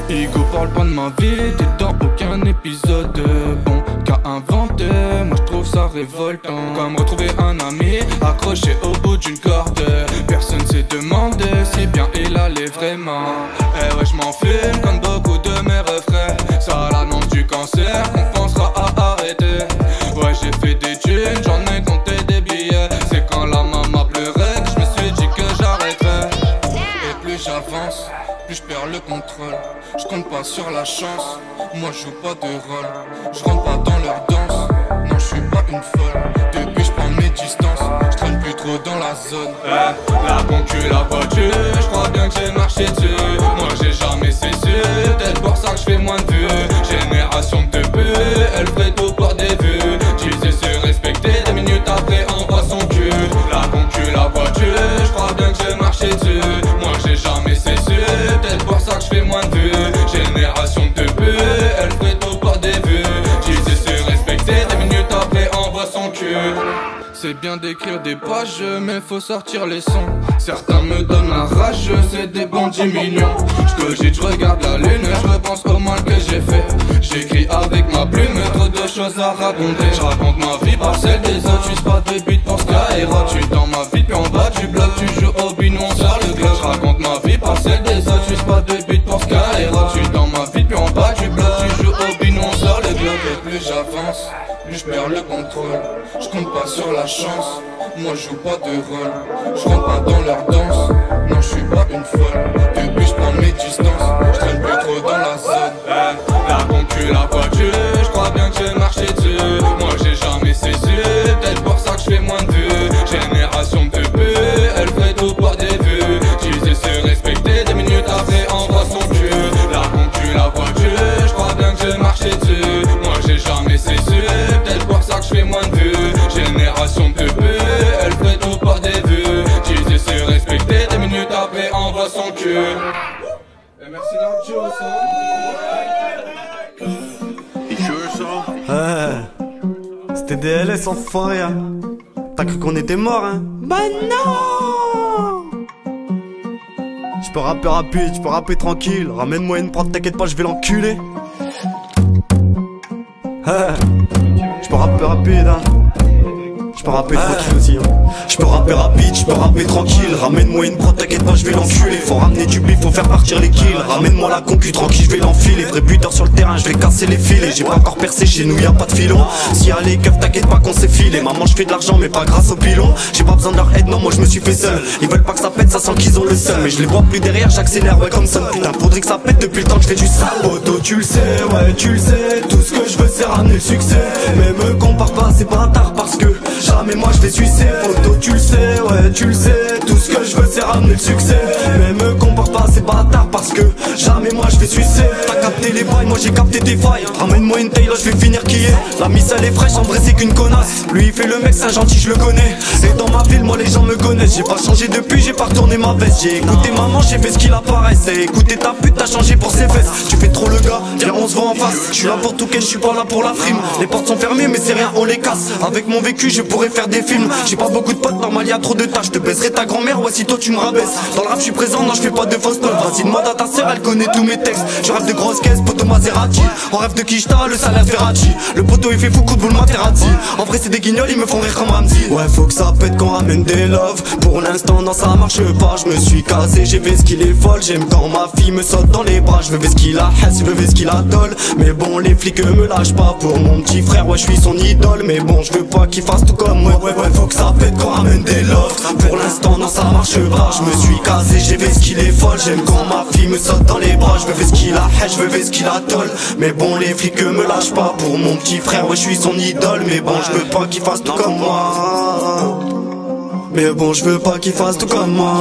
Ego parle pas de ma vie, t'es dans aucun épisode bon qu'à inventer. Moi je trouve ça révoltant, comme retrouver un ami accroché au bout d'une corde. Personne s'est demandé si bien il allait vraiment. Eh ouais, je m'en filme comme beaucoup de mes refrains. Ça l'annonce du cancer qu'on pensera à arrêter. Ouais, j'ai fait des thunes, j'en ai compté des billets. C'est quand la maman pleurait que je me suis dit que j'arrêterais. Et plus j'avance, plus je perds le contrôle. Je compte pas sur la chance, moi je joue pas de rôle. Je rentre pas dans leur danse, non je suis pas une folle. Depuis je prends mes distances, je traîne plus trop dans la zone. La concu, la voiture, je crois bien que j'ai marché dessus. Moi j'ai jamais cessé, peut-être pour ça que je fais moins de vues. Génération de buts, elle ferait tout pour des vues. Disait se respecter, 2 minutes après envoie son cul. La concu, la voiture, je crois bien que j'ai marché dessus. Moi j'ai jamais cessé, peut-être pour ça que je fais moins de vues. Génération de buts, elle ferait tout pour des vues. Disait se respecter, 2 minutes après envoie son cul. C'est bien d'écrire des pages, mais faut sortir les sons. Certains me donnent la rage, c'est des bons 10 millions. J'cogite, j'regarde la lune, j'repense au mal que j'ai fait. J'écris avec ma plume, trop de choses à raconter. J'raconte ma vie par celle des autres, j'suis pas de but pour Skyrock. J'suis dans ma vie, puis en bas du bloc, tu joues au bino, on sort le globe. J'raconte ma vie par celle des autres, j'suis pas de but pour Skyrock. J'suis dans ma vie, puis en bas du bloc, tu joues au bino, on sort le globe. Et plus j'avance, plus je perds le contrôle. Je compte pas sur la chance, moi je joue pas de rôle. Je rentre pas dans leur danse, non je suis pas une folle. Depuis je prends mes distances, je traîne plus trop dans la zone. La concu, la voiture, je crois bien que j'ai marché dessus. Moi j'ai jamais cessé, peut-être pour ça que je fais moins de vues. Génération de buts, elle ferait tout pour des vues. Disait se respecter, 2 minutes après envoie son cul. La concu, la voiture, je crois bien que j'ai marché dessus. Moi j'ai jamais cessé, peut-être pour ça que je fais moins de vues. Génération de buts, elle ferait tout pour des vues. Disait se respecter, 2 minutes après envoie son cul. Et merci Nacho, ça. C'était DLS enfoiré hein. T'as cru qu'on était mort hein? Bah non. J'peux rapper rapide, j'peux rapper tranquille. Ramène-moi une prod, t'inquiète pas, je vais l'enculer. J'peux rapper rapide hein. J'peux rapper tranquille aussi hein. J'peux rapper rapide, j'peux rapper tranquille. Ramène-moi une prod, t'inquiète pas, je vais l'enculer. Faut ramener du bif, faut faire partir les kills. Ramène-moi la concu, tranquille, je vais l'enfiler. Vrai buteur sur le terrain, je vais casser les filets. J'ai pas encore percé, chez nous y'a pas de filon. Si y'a les keufs, t'inquiète pas qu'on s'est filé. Maman, je fais de l'argent, mais pas grâce au pilon. J'ai pas besoin de leur aide, non, moi je me suis fait seul. Ils veulent pas que ça pète, ça sent qu'ils ont le seul. Mais je les vois plus derrière, j'accélère, ouais, comme ça. Putain, faudrait que ça pète depuis le temps que je fais du sale. Auto, tu le sais, ouais, tu le sais. Tout ce que je veux, c'est ramener le succès. Mais me compare pas, c'est pas tard parce que jamais moi je vais sucer. Auto, tu le sais, ouais, tu le sais. Tout ce que je veux, c'est ramener le succès. Mais me compare pas, c'est pas tard parce que jamais moi je vais sucer. T'as capté les bails, moi j'ai capté tes failles. Ramène-moi une taille, là je vais finir qui est. La miss elle est fraîche, en vrai c'est qu'une connasse. Lui il fait le mec, c'est un gentil, je le connais. Et dans ma ville, moi les gens me connaissent. J'ai pas changé depuis, j'ai pas retourné ma veste. J'ai écouté maman, j'ai fait ce qu'il apparaît. C'est écouter ta pute, t'as changé pour ses fesses. Tu fais trop le gars, viens on se voit en face. Je suis là pour tout que je suis pas là pour la frime. Les portes sont fermées mais c'est rien, on les casse. Avec mon vécu, je pourrais faire des films. J'ai pas beaucoup de potes, normal y'a trop de tâches. Je te baisserai ta grand-mère, ouais si toi tu me rabaisses. Dans le rap je suis présent, non je fais pas de fausses notes. Vas-y demande à ta sœur, elle connaît tous mes textes. Je rêve de grosses caisses, poteau Maserati. En rêve de Kishta, le salaire Ferrati. Le poteau il fait fou, coup de boule Materazzi. En vrai c'est des guignols, ils me font rire comme Ramsey. Ouais faut que ça pète qu'on ramène des love. Pour l'instant non ça marche pas, je me suis cassé. J'ai fait ce qu'il est folle, j'aime quand ma fille me saute dans les bras. Je veux ce qu'il a hesse, je veux ce qu'il a dolle. Mais bon les flics me lâchent pas pour mon petit frère, ouais je suis son idole. Mais bon je veux pas qu'il fasse tout comme moi. Ouais faut que ça pète qu'on ramène des love. Pour l'instant non ça marche pas, je me suis cassé. J'ai fait ce qu'il est folle, j'aime quand ma fille me saute dans les bras. Je veux ce qu'il a hesse, je veux ce qu'il a dolle. Mais bon les flics me lâchent pas pour mon petit frère, ouais je suis son idole. Mais bon je veux pas qu'il fasse tout comme moi. Mais bon je veux pas qu'il fasse tout comme moi.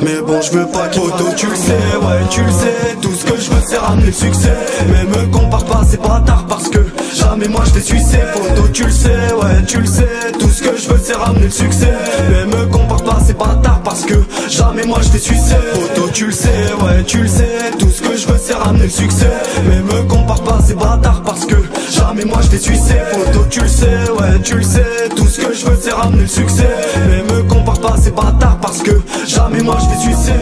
Mais bon je veux pas qu'il fasse. Auto tu le sais, ouais tu le sais. Tout ce que je veux c'est ramener le succès. Mais me compare pas, c'est pas tard parce que jamais moi je vais sucer. Auto tu le sais, ouais tu le sais. Tout ce que je veux c'est ramener le succès. Mais me compare pas, c'est pas tard parce que jamais moi je vais sucer. Auto tu le sais, ouais tu le sais. Tout ce que je veux c'est ramener le succès. Mais me compare pas, c'est pas tard parce que jamais moi je vais sucer. Auto tu le sais, ouais tu le sais. Tout ce que je veux c'est ramener le succès. Mais me compare pas, c'est pas tard parce que jamais moi je vais sucer.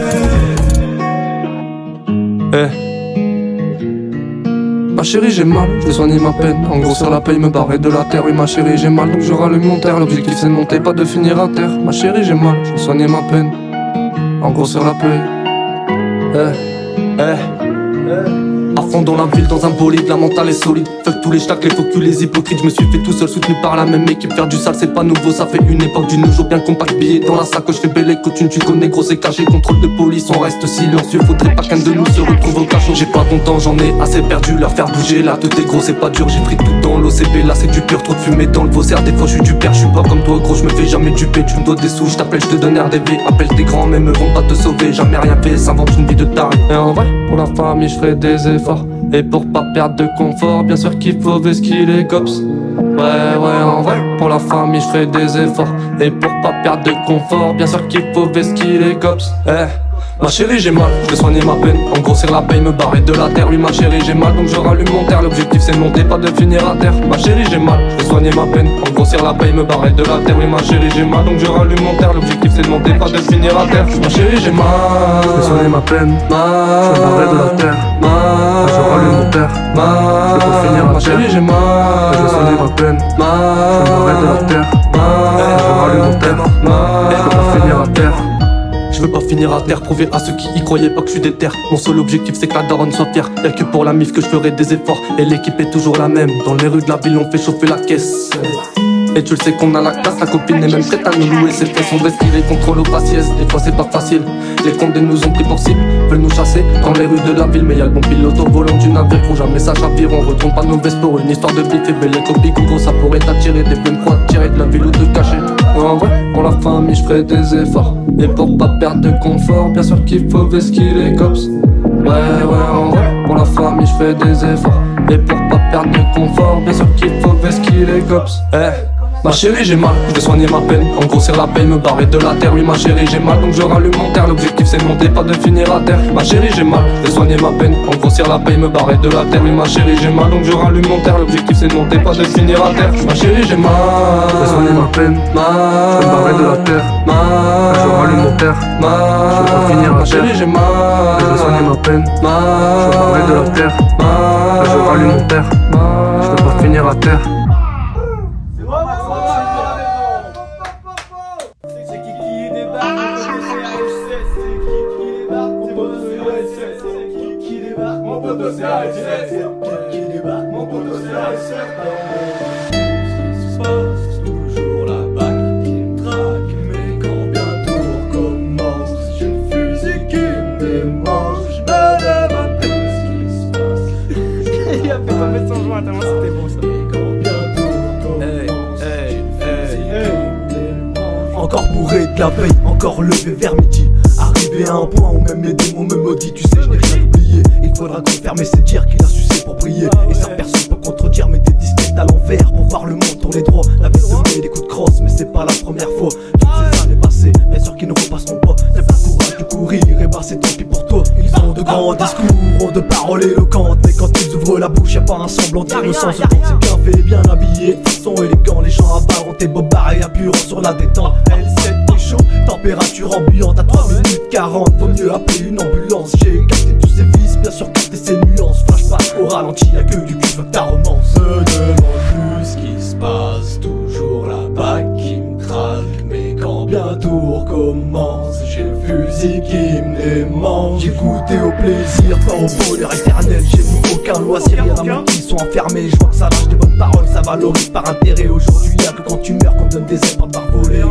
Ma chérie j'ai mal, je vais soigner ma peine. En gros sur la paye me barrer de la terre. Oui ma chérie j'ai mal, donc je rallume mon terre. L'objectif c'est de monter, pas de finir à terre. Ma chérie j'ai mal, je vais soigner ma peine. En gros sur la paye. À fond dans la ville, dans un bolide, la mentale est solide. Fuck tous les stacks, les focus, les hypocrites. Je me suis fait tout seul, soutenu par la même équipe. Faire du sale c'est pas nouveau, ça fait une époque du nouveau. Bien compact, billet dans la sacoche, fais belle écoute. Tu connais gros, c'est caché, contrôle de police. On reste silencieux, faudrait pas qu'un de nous se retrouve au cachot. J'ai pas ton temps, j'en ai assez perdu. Leur faire bouger là, tout est gros, c'est pas dur. J'ai pris tout dans l'OCB, là c'est du pur. Trop de fumée dans le Vaussaire, des fois je suis du père. Je suis pas comme toi gros, je me fais jamais duper. Tu me dois des sous, je t'appelle, je te donne RDV. Appelle tes grands mais me vont pas te sauver. Jamais rien fait, s'invente une vie de taré. Et en vrai, pour la famille je ferai des efforts. Et pour pas perdre de confort, bien sûr qu'il faut vesquiller les cops. Ouais, en vrai, pour la famille je ferai des efforts. Et pour pas perdre de confort, bien sûr qu'il faut vesquiller les cops. Ma chérie j'ai mal, je vais soigner ma peine. En grossir la paye, me barrer de la terre. Oui ma chérie j'ai mal, donc je rallume mon terre. L'objectif c'est de monter, pas de finir à terre. Ma chérie j'ai mal, je vais soigner ma peine. En grossir la paye, me barrer de la terre. Oui ma chérie j'ai mal, donc je rallume mon terre. L'objectif c'est de monter, pas de finir à terre. Ma chérie j'ai mal, je vais soigner ma peine. Je vais barrer de la terre. Je rallume mon terre. Je vais pas finir à terre. Ma chérie j'ai mal, je vais soigner ma peine. Je vais barrer de la terre. Je rallume mon terre. Je vais pas finir à terre. Je veux pas finir à terre, prouver à ceux qui y croyaient pas que je suis déter. Mon seul objectif c'est que la daronne soit fière. Y'a que pour la mif que je ferai des efforts. Et l'équipe est toujours la même. Dans les rues de la ville on fait chauffer la caisse. Et tu le sais qu'on a la classe, la copine est même prête à nous louer. Ses fesses sont vesties, les contrôles au faciès. Des fois c'est pas facile, les condés nous ont pris pour cible. Veulent nous chasser dans les rues de la ville. Mais y'a le bon pilote au volant du navire. Faut jamais ça chavire, on retourne pas nos vestes pour une histoire de bif. Et belle copie gros, ça pourrait t'attirer. Des plumes pour attirer de la ville ou te cacher. Ouais en vrai, pour la famille je ferai des efforts. Et pour pas perdre de confort, bien sûr qu'il faut vesquiller les cops. Ouais en vrai, pour la famille je fais des efforts. Et pour pas perdre de confort, bien sûr qu'il faut vesquiller les cops. Ma chérie j'ai mal, je vais soigner ma peine. En grossir la paye, me barrer de la terre. Oui ma chérie j'ai mal, donc je rallume mon terre. L'objectif c'est de monter, pas de finir à terre. Ma chérie j'ai mal, je vais soigner ma peine. En grossir la paye, me barrer de la terre. Oui ma chérie j'ai mal, donc je rallume mon terre. L'objectif c'est de monter, pas de finir à terre. Ma chérie j'ai mal, je vais soigner ma peine. Je vais barrer de la terre. Je rallume mon terre. Je vais pas finir à terre. Ma chérie j'ai mal, je vais soigner ma peine. Je vais barrer de la terre. Je rallume mon terre. Je vais pas finir à terre. Toujours la bague qui me traque, mais quand bientôt recommence, j'ai le fusil qui me démange. Je me demande plus ce qui se passe. Il a fait tomber son joint tellement c'était bon ça. Et quand bientôt recommence, encore bourré de la veille, encore levé vers midi. Arrivé à un point où même les démons me maudit. Tu sais je n'ai rien oublié, il faudra confirmer ces dires qu'il a sucé pour briller. Et ça personne peut contredire, mais des disquettes à l'envers pour voir le monde tourner droit. La vie se met des coups de crosse, mais c'est pas la première fois. Toutes ces années passées, bien sûr qu'ils ne repasseront pas. T'as pas le courage de courir, et bah c'est tant pis pour toi. Ils ont de grands discours, ont de paroles éloquentes, mais quand ils ouvrent la bouche, y'a pas un semblant d'innocence. C'est bien fait, bien habillé, de façon élégant. Les gens à part ont tes bobards et appuieront sur la détente. L7 t'es chaud, température ambiante à 3 minutes 40. Vaut mieux appeler une ambulance. J'ai capté tous ces vices, bien sûr capté ces nuances. Flash passe au ralenti, y'a que du cul, fuck ta romance. Me demande plus ce qui se passe, toujours la bague qui me traque. Mais quand bientôt recommence, j'ai le fusil qui me démange. J'ai goûté au plaisir, pas au bonheur éternel. J'ai vu aucun loisir, y'en a même qui sont enfermés. Je vois que ça lâche des bonnes paroles, ça valorise par intérêt. Aujourd'hui y'a que quand tu meurs qu'on donne des ailes par voler.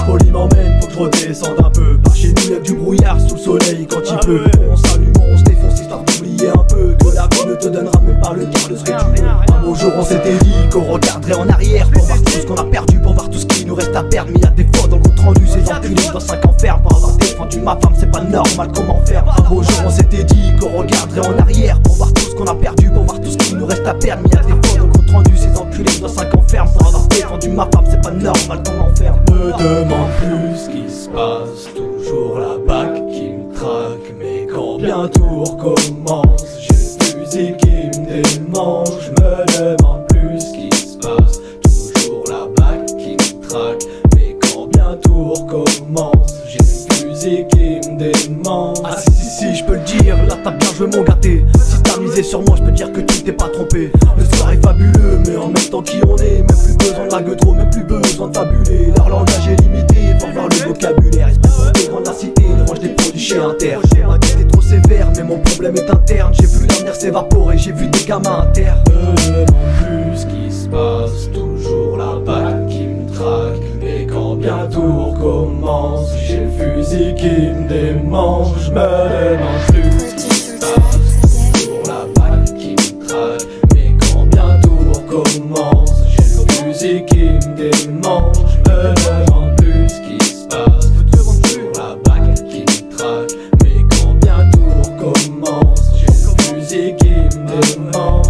Folie m'emmène, faut que je redescende un peu. Par chez nous y'a du brouillard sous le soleil quand il pleut. On s'allume, on se défonce histoire d'oublier un peu que la vie ne te donnera même pas le quart de ce que tu veux. Un beau jour on s'était dit qu'on regarderait en arrière pour voir tout ce qu'on a perdu, pour voir tout ce qui nous reste à perdre. Mais y'a des fois dans le compte rendu, ces enculés dans 5 enfermes. Pour avoir défendu ma femme c'est pas normal, comment faire. Un beau jour on s'était dit qu'on regarderait en arrière pour voir tout ce qu'on a perdu, pour voir tout ce qui nous reste à perdre. Mais y'a des fois dans le compte rendu, ces enculés dans 5 enfermes. Pour avoir défendu ma femme c'est pas normal, comment faire. Me demande plus ce qui se passe, toujours la bague qui me traque. Mais quand bientôt recommence, j'ai le fusil qui me démange. Je me demande plus ce qui se passe, toujours la bague qui me traque. Mais quand bientôt recommence, j'ai le fusil qui me démange. Ah si je peux le dire, là t'as bien joué mon gars, pas trompé. Le soir est fabuleux, mais en même temps qui on est. Même plus besoin de la trop, même plus besoin de fabuler. Leur langage est limité, faut voir le vocabulaire. Esprit intégrant de la cité, ils rangent des produits chez Inter. Ma tête est trop sévère, mais mon problème est interne. J'ai vu l'avenir s'évaporer, j'ai vu des gamins à terre. Plus ce qui se passe, toujours la balle qui me traque. Mais quand bientôt recommence, j'ai le fusil qui me démange. Je me demande plus ce qui se passe, toujours la balle qui me traque. Mais quand bientôt recommence, j'ai le fusil qui me démange. Je me demande plus ce qui se passe, toujours la balle qui me traque. Mais quand bientôt recommence, j'ai le fusil qui me démange.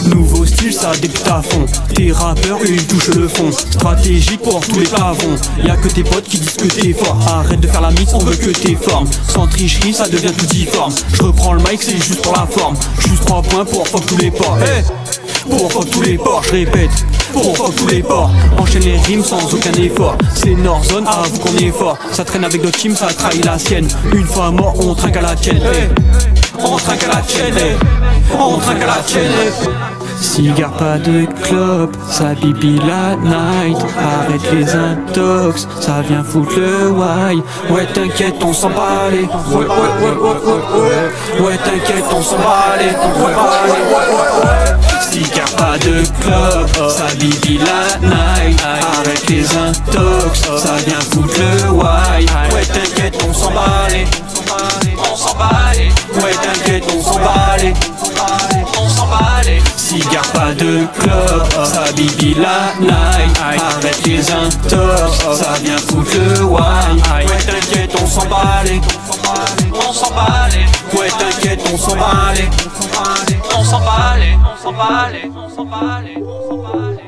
Nouveau style, ça débute à fond. T'es rappeur et ils touchent le fond. Stratégique pour tous les plafonds. Y'a que tes potes qui disent que t'es fort. Arrête de faire la mix, on veut que t'es formes. Sans tricherie, ça devient tout difforme. Je reprends le mic, c'est juste pour la forme. Juste 3 points pour fuck tous les ports. Hey, pour fuck tous les ports, je répète. Pour fuck tous les ports. Enchaîne les rimes sans aucun effort. C'est Norzone, avoue qu'on est fort. Ça traîne avec d'autres teams, ça trahit la sienne. Une fois mort, on trinque à la tienne. Hey, on trinque à la tienne. Hey, on trinque à la tienne. Hey. Cigare, pas de clope, ça bibi la night. Arrête les intox, ça vient foutre le why. Ouais t'inquiète, on s'en balait. Ouais t'inquiète, on s'en balait. Cigare, pas de clope, ça bibi la night. Arrête les intox, ça vient foutre le why. Ouais t'inquiète, on s'en balait. On s'en balait. Ouais t'inquiète, on s'en balait. On s'en balait. Cigare, pas de clope, ça bibi la night. Arrête les intox, ça vient foutre le wine. Ouais t'inquiète, on s'en balait. On s'en balait. Ouais t'inquiète, on s'en balait. On s'en balait. On s'en balait. On s'en balait.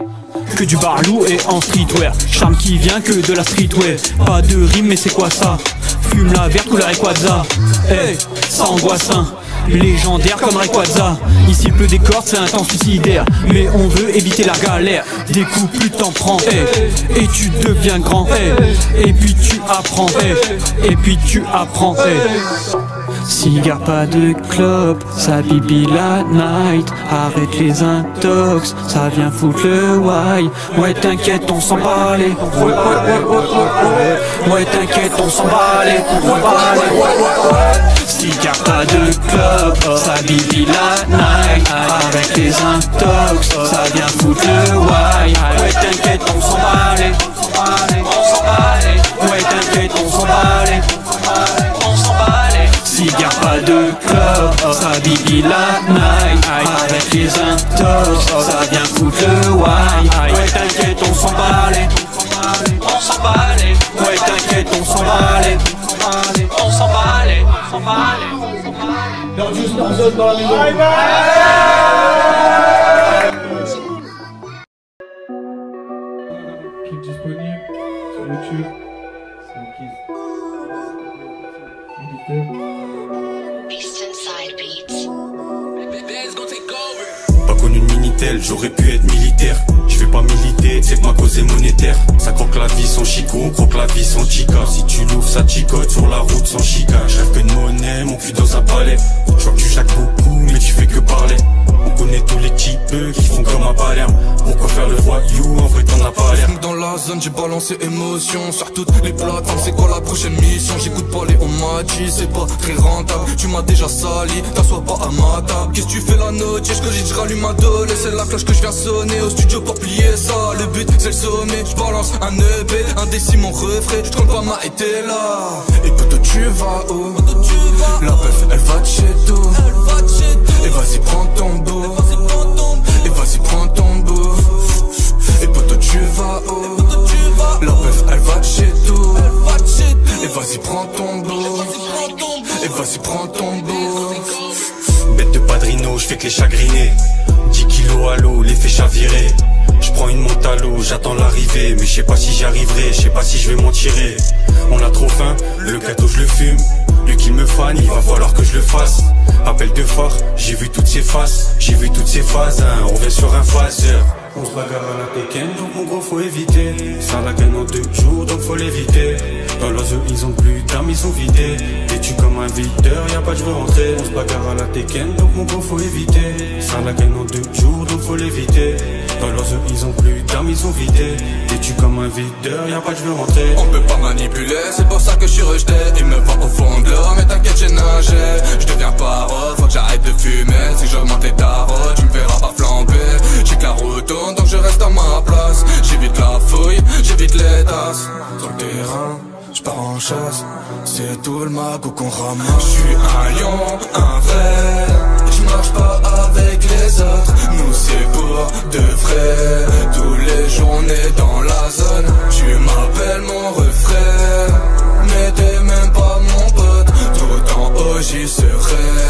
Que du barlou et en streetwear. Charme qui vient que de la streetwear. Pas de rime mais c'est quoi ça? Fume la verte couleur Rayquaza. Hey, ça angoisse un. Légendaire comme Rayquaza. Ici il pleut des cordes, c'est un temps suicidaire. Mais on veut éviter la galère. Des coups plus t'en prends, hey. Et tu deviens grand, hey. Et puis tu apprends, hey. Et puis tu apprends, hey. Cigare, pas de clope, ça bibi la night. Arrête les intox, ça vient foutre le why. Ouais t'inquiète, on s'en balait. Ouais t'inquiète, on s'en balait. Cigare, pas de clope, ça bibi la night. Avec les intox, ça vient foutre le why. Ouais t'inquiète, on s'en balait. On s'en balait. Ouais t'inquiète, on s'en balait. On s'en balait. Cigare, pas de clope, ça bibi la night. Avec les intox, ça vient foutre le why. Ouais t'inquiète, on s'en balait. On s'en balait. Ouais t'inquiète, on s'en balait. On s'en balait. On s'en balait. Dans juste Norzone dans la maison. Clip disponible sur YouTube. C'est un kiff. Pas connu de Minitel, j'aurais pu être militaire. Je vais pas militer, c'est que ma cause est monétaire. Ça croque la vie sans chico, on croque la vie sans chica. Si tu l'ouvres, ça chicote sur la route sans chica. Je rêve que de monnaie, mon cul dans un palais. Je vois que tu jacques beaucoup, mais tu fais que parler. On connaît tous les types qui font comme un Palerme. Pourquoi faire le voyou, en vrai t'en as pas l'air. Dans la zone j'ai balancé émotion sur toutes les plateformes. C'est quoi la prochaine mission? J'écoute pas les on m'a dit c'est pas très rentable. Tu m'as déjà sali, t'assois pas à ma table. Qu'est-ce que tu fais la note? Je que je rallume ma dole. C'est la cloche que je viens sonner au studio pour plier ça. Le but c'est le sommet, je balance un EP, un décime mon refrain. Je compte pas ma été là. Et plutôt tu vas où? La meuf elle va chez tout. Et vas-y prends ton beau. Et vas-y prends ton beau. Et poto tu vas où? La meuf elle va chez tout. Et vas-y prends ton beau. vas-y prends ton beau. Bête de padrino, je fais que les chagriner. 10 kilos à l'eau, les fais chavirer. Je prends une monte à l'eau, j'attends l'arrivée. Mais je sais pas si j'y arriverai, je sais pas si je vais m'en tirer. On a trop faim, le gâteau je le fume. Lui qui me fane, il va falloir que je le fasse. Appel de phare, j'ai vu toutes ses faces. J'ai vu toutes ses phases, hein, on revient sur un phaser. On se bagarre à la Tekken, donc mon gros faut éviter. Ça la gagne en 2 jours, donc faut l'éviter. Dans l'oiseau ils ont plus d'armes, ils sont vidés. Têtu comme un videur, y'a pas de je veux rentrer. On se bagarre à la Tekken, donc mon gros faut éviter. Ça la gagne en 2 jours, donc faut l'éviter. Dans l'oiseau ils ont plus d'armes, ils sont vidés. Têtu comme un videur, y'a pas de je veux rentrer. On peut pas manipuler, c'est pour ça que je suis rejeté. Il me voit au fond de l'eau, mais t'inquiète j'ai nagé. Je deviens parole, faut que j'arrête de fumer. Si j'augmente les tarots, tu me verras pas flamber. J'ai que la rotonde, donc je reste à ma place. J'évite la fouille, j'évite les tasses. Sur le terrain, j'pars en chasse. C'est tout le magot qu'on ramasse. J'suis un lion, un vrai. J'marche pas avec les autres. Nous c'est pour de vrai. Tous les jours on est dans la zone. Tu m'appelles mon refrain, mais t'es même pas mon pote. Tout en haut j'y serai.